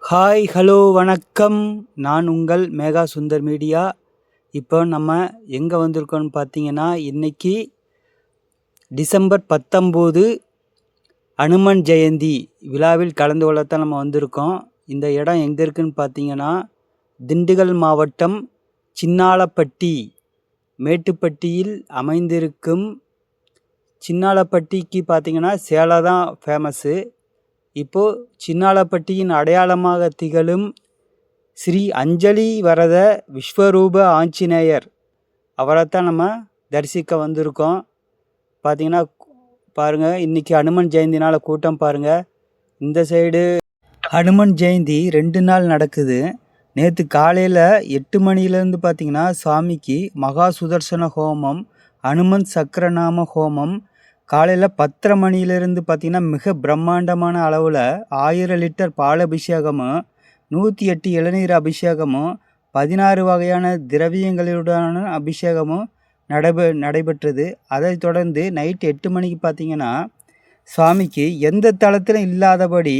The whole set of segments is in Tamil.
ஹாய் ஹலோ வணக்கம். நான் உங்கள் மேகா சுந்தர் மீடியா. இப்போ நம்ம எங்கே வந்திருக்கோம்னு பார்த்தீங்கன்னா, இன்னைக்கு டிசம்பர் 19 அனுமன் ஜெயந்தி விழாவில் கலந்து கொள்ளத்தான் நம்ம வந்திருக்கோம். இந்த இடம் எங்கே இருக்குன்னு பார்த்தீங்கன்னா, திண்டுக்கல் மாவட்டம் சின்னாளப்பட்டி மேட்டுப்பட்டியில் அமைந்திருக்கும். சின்னாளப்பட்டிக்கு பார்த்தீங்கன்னா சேலை தான் ஃபேமஸ்ஸு. இப்போது சின்னாளப்பட்டியின் அடையாளமாக திகழும் ஸ்ரீ அஞ்சலி வரத விஸ்வரூப ஆஞ்சநேயர் அவரைத்தான் நம்ம தரிசிக்க வந்திருக்கோம். பார்த்தீங்கன்னா பாருங்கள், இன்றைக்கி அனுமன் ஜெயந்தினால் கூட்டம் பாருங்கள். இந்த சைடு அனுமன் ஜெயந்தி 2 நாள் நடக்குது. நேற்று காலையில் 8 மணிலேருந்து பார்த்திங்கன்னா சுவாமிக்கு மகா சுதர்சன ஹோமம், அனுமன் சக்கரநாம ஹோமம், காலையில் 10:30 மணியிலிருந்து பார்த்திங்கன்னா மிக பிரம்மாண்டமான அளவில் 1000 லிட்டர் பால் அபிஷேகமும், 108 இளநீர் அபிஷேகமும், 16 வகையான திரவியங்களுடனான அபிஷேகமும் நடைபெற்றது. அதைத் தொடர்ந்து நைட்டு 8 மணிக்கு பார்த்திங்கன்னா சுவாமிக்கு எந்த தளத்திலும் இல்லாதபடி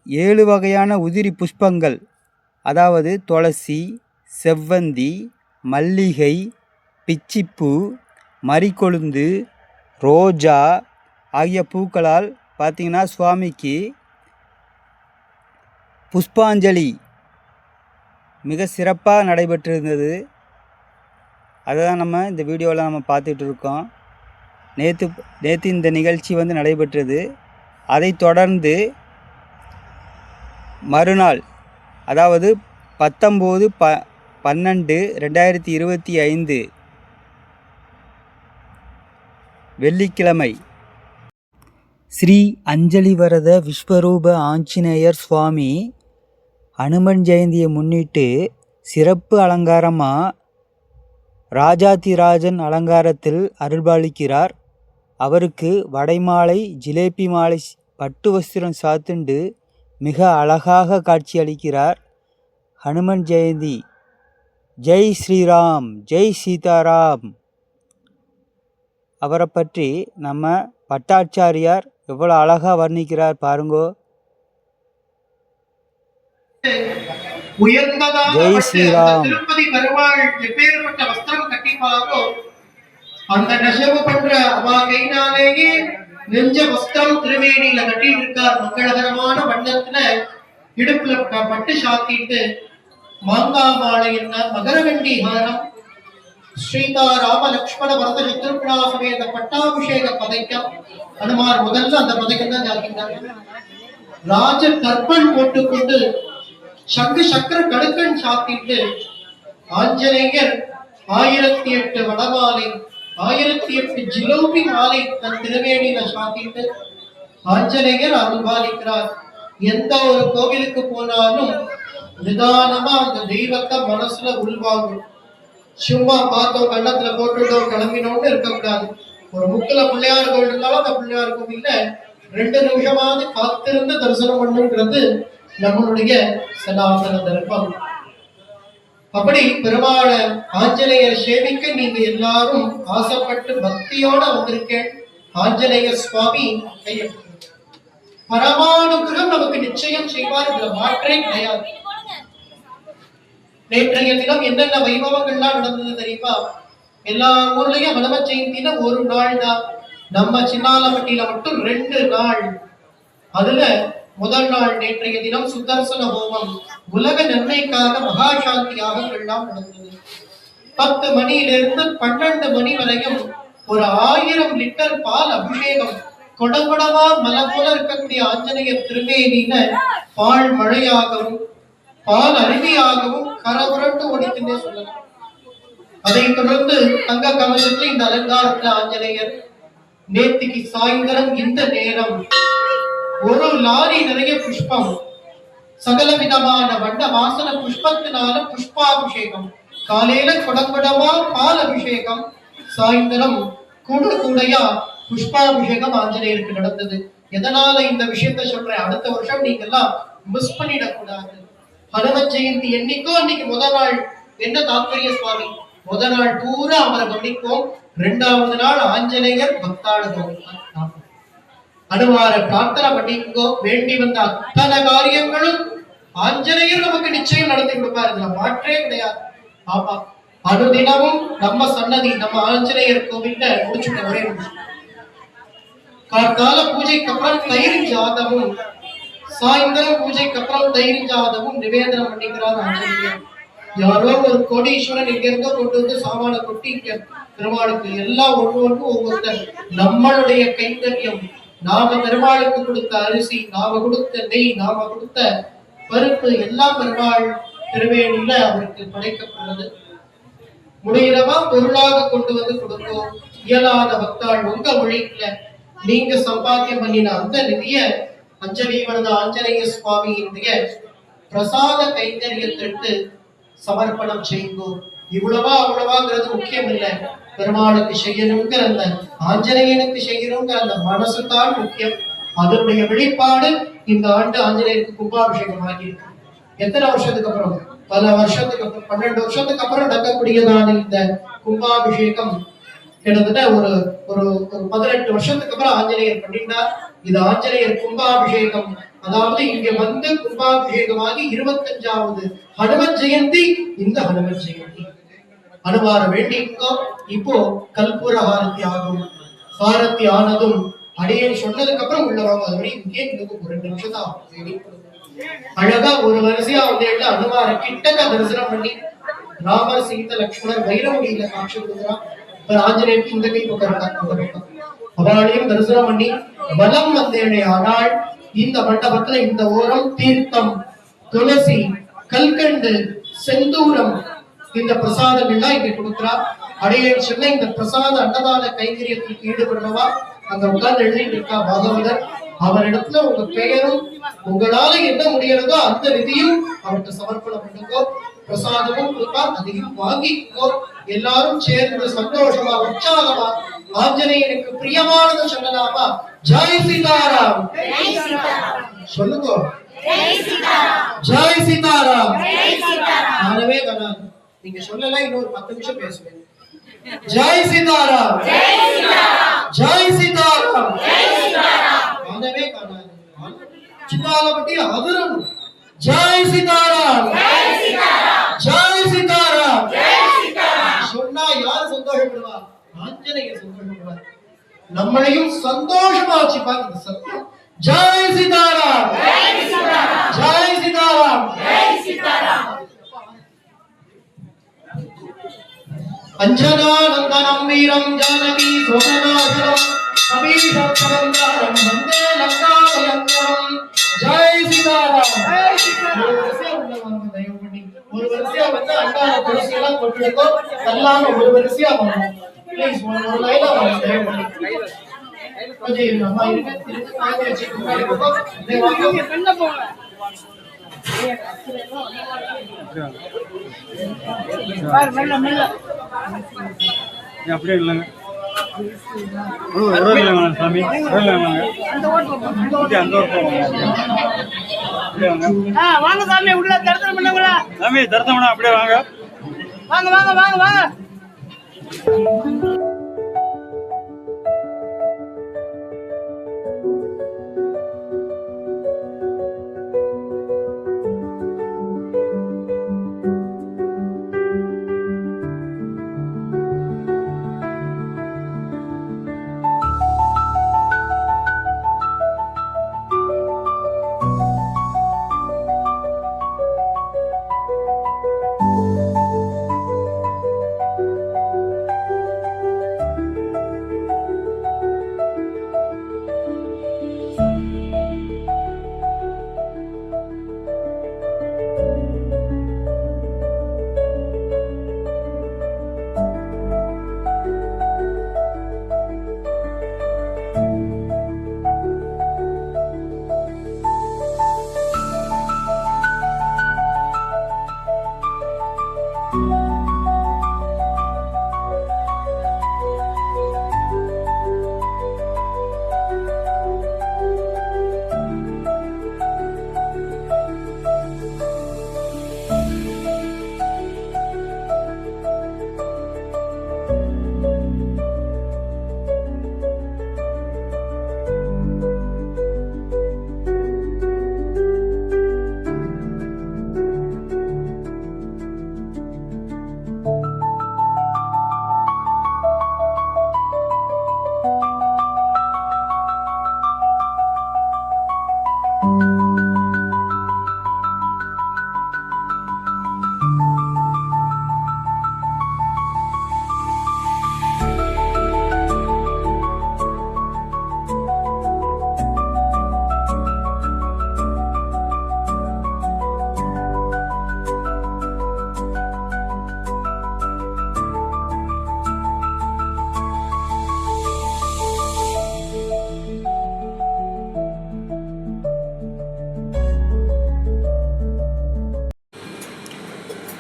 7 வகையான உதிரி புஷ்பங்கள், அதாவது துளசி, செவ்வந்தி, மல்லிகை, பிச்சிப்பூ, மரிக்கொழுந்து, ரோஜா ஆகிய பூக்களால் பார்த்திங்கன்னா சுவாமிக்கு புஷ்பாஞ்சலி மிக சிறப்பாக நடைபெற்றிருந்தது. அதை தான் நம்ம இந்த வீடியோவில் நம்ம பார்த்துட்டு இருக்கோம். நேற்று இந்த நிகழ்ச்சி நடைபெற்றது. அதைத் தொடர்ந்து மறுநாள், அதாவது 19/12/2025 வெள்ளிக்கிழமை ஸ்ரீ அஞ்சலி வரத விஸ்வரூப ஆஞ்சநேயர் சுவாமி அனுமன் ஜெயந்தியை முன்னிட்டு சிறப்பு அலங்காரமாக ராஜாதிராஜன் அலங்காரத்தில் அருள்பாலிக்கிறார். அவருக்கு வடைமாலை, ஜிலேபி மாலை, பட்டு வஸ்திரம் சாத்துண்டு மிக அழகாக காட்சியளிக்கிறார். ஹனுமன் ஜெயந்தி ஜெய் ஸ்ரீராம், ஜெய் சீதாராம். அவரை பற்றி நம்ம பட்டாச்சாரியார் எவ்வளோ அழகாக வர்ணிக்கிறார் பாருங்கோ. ஜெய் ஸ்ரீராம். திருப்பதி பெருமாள் எப்பேற்பட்ட வஸ்திரம் கட்டிப்பாரோ அந்த நெசவு பண்ற அவா கைனாலேயே நெஞ்ச வஸ்திரம் திருவேணியில கட்டிட்டு இருக்கார். மங்களகரமான வண்ணத்துல இடுப்புல பட்டு சாத்திட்டு மாங்கா மாலை என்ன மகரவண்டி ஹாரம், ஸ்ரீதா ராம லக்ஷ்மண பரத சத்ருக்னா சமேத பட்டாபிஷேக பதைக்கம். அனுமார் முதல்ல அந்த பதைக்கம் தான் ஜாக்கிட்டாங்க. ராஜ தர்ப்பன் போட்டுக்கொண்டு சங்கு சக்கர கடுக்கன் சாத்திட்டு ஆஞ்சநேயர் 1008 வடமாலை, 1008 ஜிலோபி மாலை தன் திருவேணியில சாத்திட்டு ஆஞ்சநேயர் அருள்பாலிக்கிறார். எந்த ஒரு கோவிலுக்கு போனாலும் நிதானமா அந்த தெய்வத்தை மனசுல உள்வாங்கும். சும்மா பார்த்தோம் கண்ணத்துல போட்டுட்டோம் கிளம்பினோம்னு இருக்கக்கூடாது. ஒரு முக்கில பிள்ளையார் கோவில் இருந்தாலும் அந்த பிள்ளையார் கோவில்ல 2 நிமிஷமாவது காத்திருந்து தரிசனம் பண்ணுங்கிறது நம்மளுடைய சனாதன தர்மம். அப்படி பெருமாள ஆஞ்சநேயர் சேவிக்க நீங்க எல்லாரும் ஆசைப்பட்டு பக்தியோட வந்திருக்கேன். ஆஞ்சநேயர் சுவாமி பரமானுகிரகம் நமக்கு நிச்சயம் செய்வார். இதுல மாற்றே கிடையாது. நேற்றைய தினம் என்னென்ன வைபவங்கள்லாம் நடந்தது தெரியுமா? எல்லா ஊர்லயும் மனம ஜெயந்தின ஒரு நாள் தான். நம்ம சின்னாலப்பட்டியில மட்டும் 2 நாள். அதுல முதல் நாள் நேற்றைய தினம் சுதர்சன ஹோமம், உலக நன்மைக்காக மகா சாந்தி யாகங்கள்லாம் நடந்தது. 10 மணியிலிருந்து 12 மணி வரையும் ஒரு 1000 லிட்டர் பால் அபிஷேகம். கொடகுடமா மலை போல இருக்கக்கூடிய ஆஞ்சநேயர் திருமேனியில பால் மழையாகவும் பால் அருவியாகவும் கரபுரண்டு ஓடித்துன்னே சொல்லலாம். அதை தொடர்ந்து தங்க கவசத்துல இந்த அலங்காரத்துல ஆஞ்சநேயர் நேத்திக்கு சாயந்தரம் இந்த நேரம் ஒரு லாரி நிறைய புஷ்பம், சகல விதமான வண்ண வாசன புஷ்பத்தினால புஷ்பாபிஷேகம். காலையில குடங்குடமா பால் அபிஷேகம், சாயந்தரம் கூடையா புஷ்பாபிஷேகம் ஆஞ்சநேயருக்கு நடந்தது. எதனால இந்த விஷயத்த சொல்றேன், அடுத்த வருஷம் நீங்க எல்லாம் மிஸ் பண்ணிடக்கூடாது. ஹனுமன் ஜெயந்தி என்னைக்கோ அன்னைக்கு முதல் நாள் என்ன தாத்பரிய சுவாமி, முதல் நாள் பூரா அவரை கவனிப்போம், 2வது நாள் ஆஞ்சநேயர் பக்தாள கவனிப்பார். அனுமார பிரார்த்தனை பண்ணிக்கோ. வேண்டி வந்த அத்தனை காரியங்களும் ஆஞ்சநேயர் நமக்கு நிச்சயம் நடத்தி கொடுப்பாரு, இதுல மாற்றே கிடையாது. ஆமா, அனுதினமும் நம்ம சன்னதி நம்ம ஆஞ்சநேயர் கோவில்ல முடிச்சுட்ட ஒரே கார்த்தால பூஜைக்கு அப்புறம் தயிர் ஜாதமும், சாயந்தரம் பூஜைக்கு அப்புறம் தயிர் ஜாதமும் நிவேதனம் பண்ணிக்கிறார் ஆஞ்சநேயர். யாரோ ஒரு கோடீஸ்வரன் இங்க இருந்தோ கொண்டு வந்து சாமான கொட்டி இங்க பெருமாளுக்கு எல்லாம் ஒவ்வொன்றும் ஒவ்வொருத்தர் நம்மளுடைய கைங்கரியம். நாம பெருமாளுக்கு கொடுத்த அரிசி, நாம கொடுத்த நெய், நாம கொடுத்த பருப்பு எல்லாம் பெருமாள் திருவேணியில அவருக்கு படைக்கப்படுறது. முடிகிறவா பொருளாக கொண்டு வந்து கொடுக்கும். இயலாத பக்தாள் உங்க மொழியில நீங்க சம்பாத்தியம் பண்ணின அந்த நிதிய அஞ்சலி வரத ஆஞ்சநேய சுவாமியினுடைய பிரசாத கைங்கரியத்திற்கு சமர்ப்பணம் செய்யுங்கோ. இவ்வளவா அவ்வளவாங்கிறது முக்கியம் இல்லை, பெருமாளுக்கு செய்யணுங்கிற அந்த ஆஞ்சநேயனுக்கு செய்யணுங்கிற அந்த மனசு தான் முக்கியம். அதனுடைய வெளிப்பாடு இந்த ஆண்டு ஆஞ்சநேயருக்கு கும்பாபிஷேகம் ஆகியிருக்கு. எத்தனை வருஷத்துக்கு அப்புறம்? பல வருஷத்துக்கு அப்புறம், 12 வருஷத்துக்கு அப்புறம் நடக்கக்கூடியதான இந்த கும்பாபிஷேகம் கிட்டத்தட்ட ஒரு ஒரு 18 வருஷத்துக்கு அப்புறம் ஆஞ்சநேயர் பண்ணிட்டார். இது ஆஞ்சநேயர் கும்பாபிஷேகம். அதாவது இங்க வந்து கும்பாபிஷேகமாகி 25வது ஹனுமன் ஜெயந்தி. இந்த ஹனுமன் ஜெயந்தி அனுமார வேண்டிக்கோ. இப்போ கல்பூர ஹாரத்தி ஆகும். ஹாரத்தி ஆனதும் அடியேன் சொன்னதுக்கு அப்புறம் உள்ளவங்க அது வரை இங்கே இன்னும் 2 நிமிஷம் தான் அழகா ஒரு வரிசையா வந்து அனுமார கிட்டக்க தரிசனம் பண்ணி ராமர் சீத லட்சுமணர் வைரமுடியில காட்சி கொடுக்குறான். ஆஞ்சநேயருக்கு இந்த கை பக்கம் அவளையும் தரிசனம் பண்ணி பலம் வந்தேனே. ஆனால் இந்த மண்டபத்துல இந்த ஓரம் தீர்த்தம், துளசி, கல்கண்டு, செந்தூரம் இந்த பிரசாதங்கள்லாம் இங்க கொடுக்குறா. அடையேன் சொன்ன இந்த பிரசாத அன்னதான கைங்கரியத்துக்கு ஈடுபடுறவா அங்க உட்கார்ந்து எழுதிட்டு இருக்கா பாகவதர். அவரிடத்துல உங்க பெயரும் உங்களால என்ன முடியறதோ அந்த நிதியும் அவர்கிட்ட சமர்ப்பணம் பண்ணுங்கோ. பிரசாதமும் கொடுப்பா, அதையும் வாங்கிக்கோ. எல்லாரும் சேர்ந்து சந்தோஷமா உற்சாகமா ஆஞ்சநேயனுக்கு பிரியமானது சொல்லலாமா? ஜெய் சீதாராம் சொல்லுங்க. ஜெய் சீதாராம். நானவே வராது, நீங்க சொல்லலாம், இன்னொரு 10 நிமிஷம் பேசுவேன். ஜெய் சீதாராம், ஜெய் சீதாராம். நானவே காணாது, சின்னாலப்பட்டி அதிரம். ஜெய் சீதாராம், ஜெய் சீதாராம். சொன்னா யார் சந்தோஷப்படுவா? ஆஞ்சநேயர் சந்தோஷப்படுவார். நம்மளையும் சந்தோஷமா வச்சுப்பாங்க. சத்தியம். ஜெய் சீதாராம், ஜெய் சீதாராம். அஞ்சனானந்தனம் வீரம் ஜானகி சோமநாதனம் கபீஷத்வந்தாரம் வந்தே லங்காபயங்கரம். ஜெய் சீதாராம். ஒரு வரிசையா வந்து அண்டான துளசி எல்லாம் கொட்டுடுக்கோ. தள்ளாம ஒரு வரிசையா வரணும். ப்ளீஸ் ஒரு லைனா வரணும். தயவு பண்ணி கொஞ்சம் அம்மா இருக்க திருப்பி காய்ச்சி வச்சுக்கோங்க. பெண்ண போங்க. அப்படியே இல்லைங்க சாமி, வாங்க சாமி, உள்ள தரிசனம் பண்ணவங்களா? சாமி தரிசனம் பண்ண அப்படியே வாங்க. வாங்க வாங்க வாங்க வாங்க.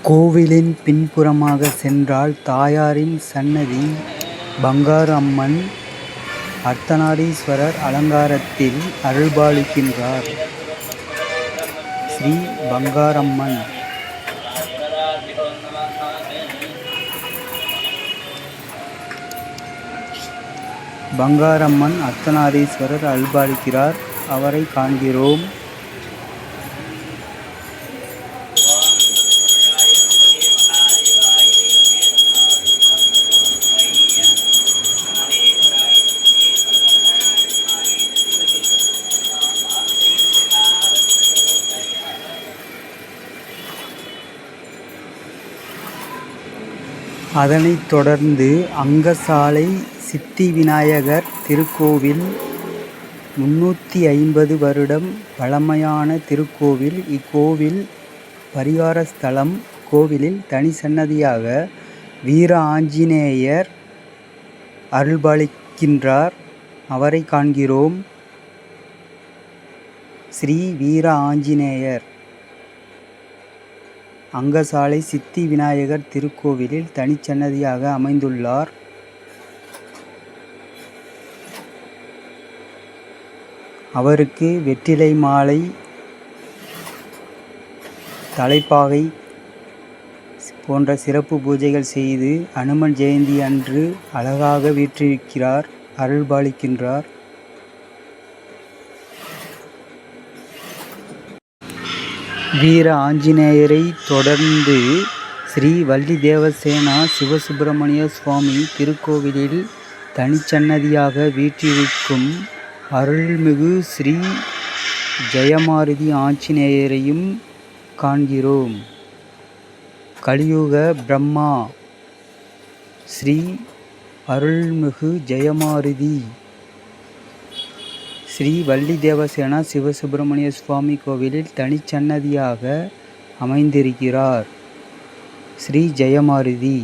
கோவிலின் பின்புறமாக சென்றால் தாயாரின் சன்னதி பங்காரு அம்மன் அர்த்தநாரீஸ்வரர் அலங்காரத்தில் அருள்பாலிக்கின்றார். ஸ்ரீ பங்காரம்மன். பங்காரம்மன் அர்த்தநாரீஸ்வரர் அருள்பாலிக்கிறார். அவரை காண்கிறோம். அதனைத் தொடர்ந்து அங்கசாலை சித்தி விநாயகர் திருக்கோவில் 350 வருடம் பழமையான திருக்கோவில். இக்கோவில் பரிகார ஸ்தலம். கோவிலில் தனி சன்னதியாக வீர ஆஞ்சநேயர் அருள்பாலிக்கின்றார். அவரை காண்கிறோம். ஸ்ரீ வீர ஆஞ்சநேயர். அங்கசாலை சித்தி விநாயகர் திருக்கோவிலில் தனிச்சன்னதியாக அமைந்துள்ளார். அவருக்கு வெற்றிலை மாலை, தலைப்பாகை போன்ற சிறப்பு பூஜைகள் செய்து அனுமன் ஜெயந்தி அன்று அழகாக வீற்றிருக்கிறார், அருள்பாலிக்கின்றார். வீர ஆஞ்சநேயரை தொடர்ந்து ஸ்ரீ வள்ளி தேவசேனா சிவசுப்பிரமணிய சுவாமி திருக்கோவிலில் தனிச்சன்னதியாக வீற்றிருக்கும் அருள்மிகு ஸ்ரீ ஜெயமாருதி ஆஞ்சநேயரையும் காண்கிறோம். கலியுக பிரம்மா ஸ்ரீ அருள்மிகு ஜெயமாருதி ஸ்ரீ வள்ளி தேவசேனா சிவசுப்பிரமணிய சுவாமி கோவிலில் தனிச்சன்னதியாக அமைந்திருக்கிறார். ஸ்ரீ ஜெயமாருதி.